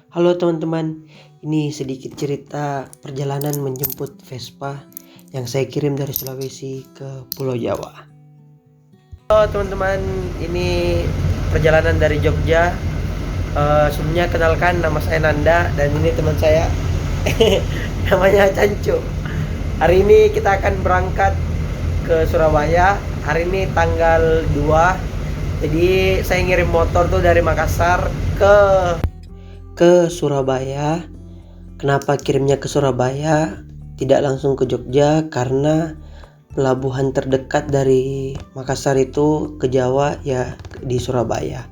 Halo teman-teman, ini sedikit cerita perjalanan menjemput Vespa yang saya kirim dari Sulawesi ke Pulau Jawa. Halo teman-teman, ini perjalanan dari Jogja. Sebelumnya kenalkan, nama saya Nanda dan ini teman saya namanya Canco. Hari ini kita akan berangkat ke Surabaya. Hari ini tanggal 2. Jadi saya ngirim motor tuh dari Makassar ke Surabaya. Kenapa kirimnya ke Surabaya, tidak langsung ke Jogja? Karena pelabuhan terdekat dari Makassar itu ke Jawa ya di Surabaya.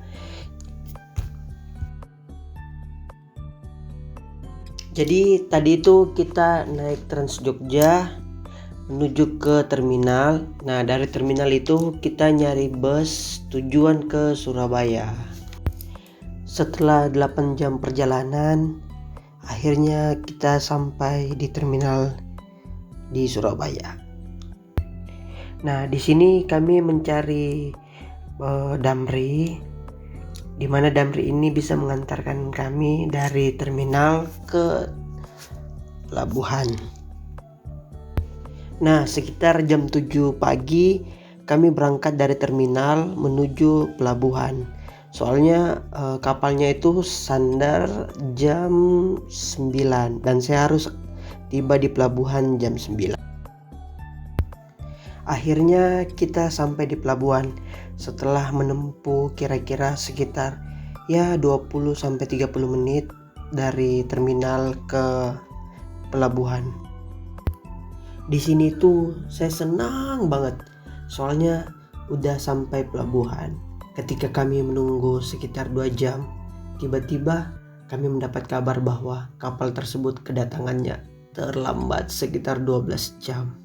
Jadi tadi itu kita naik Trans Jogja menuju ke terminal. Nah, dari terminal itu kita nyari bus tujuan ke Surabaya. Setelah 8 jam perjalanan, akhirnya kita sampai di terminal di Surabaya. Nah, di sini kami mencari Damri, di mana Damri ini bisa mengantarkan kami dari terminal ke pelabuhan. Nah, sekitar jam 7 pagi kami berangkat dari terminal menuju pelabuhan. Soalnya kapalnya itu sandar jam 9 dan saya harus tiba di pelabuhan jam 9. Akhirnya kita sampai di pelabuhan setelah menempuh kira-kira sekitar 20-30 menit dari terminal ke pelabuhan. Di sini tuh saya senang banget soalnya udah sampai pelabuhan. Ketika kami menunggu sekitar 2 jam, tiba-tiba kami mendapat kabar bahwa kapal tersebut kedatangannya terlambat sekitar 12 jam.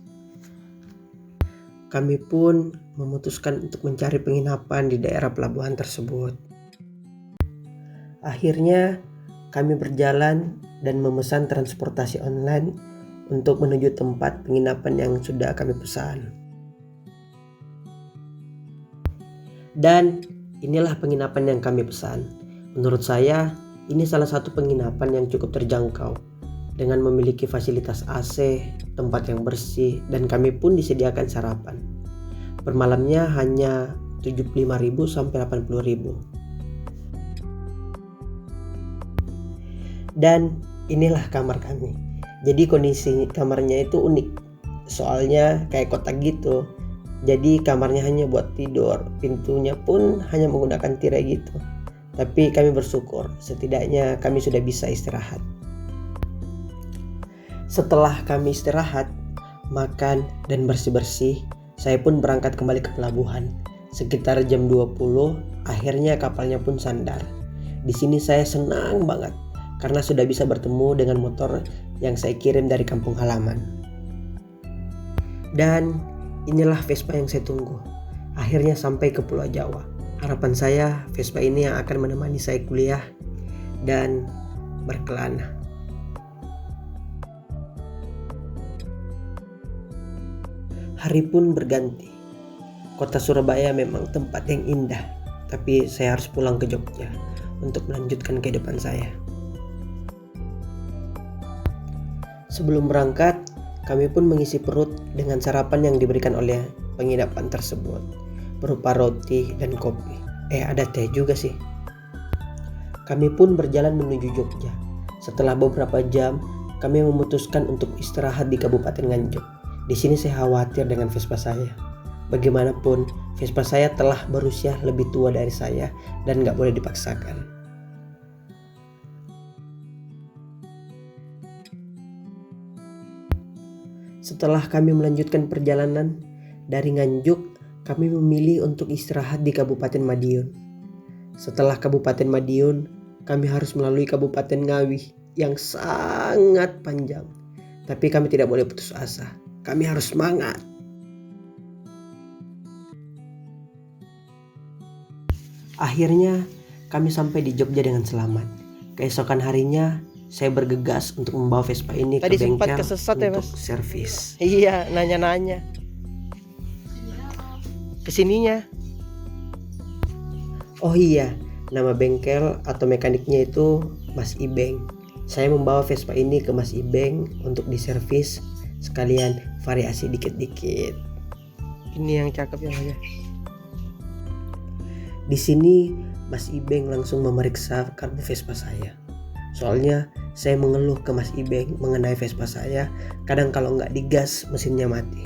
Kami pun memutuskan untuk mencari penginapan di daerah pelabuhan tersebut. Akhirnya kami berjalan dan memesan transportasi online untuk menuju tempat penginapan yang sudah kami pesan. Dan inilah penginapan yang kami pesan. Menurut saya, ini salah satu penginapan yang cukup terjangkau dengan memiliki fasilitas AC, tempat yang bersih, dan kami pun disediakan sarapan. Per malamnya hanya 75.000 sampai 80.000. Dan inilah kamar kami. Jadi kondisi kamarnya itu unik. Soalnya kayak kotak gitu. Jadi kamarnya hanya buat tidur, pintunya pun hanya menggunakan tirai gitu. Tapi kami bersyukur, setidaknya kami sudah bisa istirahat. Setelah kami istirahat, makan dan bersih-bersih, saya pun berangkat kembali ke pelabuhan. Sekitar jam 20, akhirnya kapalnya pun sandar. Di sini saya senang banget karena sudah bisa bertemu dengan motor yang saya kirim dari kampung halaman. Dan inilah Vespa yang saya tunggu. Akhirnya sampai ke Pulau Jawa. Harapan saya Vespa ini yang akan menemani saya kuliah dan berkelana. Hari pun berganti. Kota Surabaya memang tempat yang indah, tapi saya harus pulang ke Jogja untuk melanjutkan kehidupan saya. Sebelum berangkat, kami pun mengisi perut dengan sarapan yang diberikan oleh penginapan tersebut, berupa roti dan kopi. Ada teh juga sih. Kami pun berjalan menuju Jogja. Setelah beberapa jam, kami memutuskan untuk istirahat di Kabupaten Nganjuk. Di sini saya khawatir dengan Vespa saya. Bagaimanapun, Vespa saya telah berusia lebih tua dari saya dan gak boleh dipaksakan. Setelah kami melanjutkan perjalanan dari Nganjuk, kami memilih untuk istirahat di Kabupaten Madiun. Setelah Kabupaten Madiun, kami harus melalui Kabupaten Ngawi yang sangat panjang. Tapi kami tidak boleh putus asa. Kami harus semangat. Akhirnya kami sampai di Jogja dengan selamat. Keesokan harinya saya bergegas untuk membawa Vespa ini ke bengkel untuk servis. Iya, nanya-nanya kesininya. Oh iya, nama bengkel atau mekaniknya itu Mas Ibeng. Saya membawa Vespa ini ke Mas Ibeng untuk diservis, sekalian variasi dikit-dikit. Ini yang cakep ya Mas ya. Di sini Mas Ibeng langsung memeriksa karbu Vespa saya. Soalnya saya mengeluh ke Mas Ibeng mengenai Vespa saya, kadang kalau nggak digas mesinnya mati.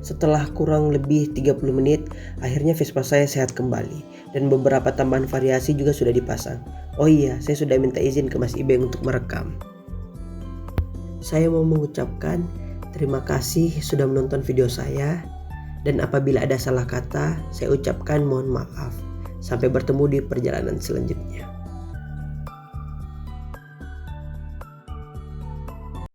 Setelah kurang lebih 30 menit, akhirnya Vespa saya sehat kembali dan beberapa tambahan variasi juga sudah dipasang. Oh iya, saya sudah minta izin ke Mas Ibeng untuk merekam. Saya mau mengucapkan terima kasih sudah menonton video saya, dan apabila ada salah kata, saya ucapkan mohon maaf. Sampai bertemu di perjalanan selanjutnya.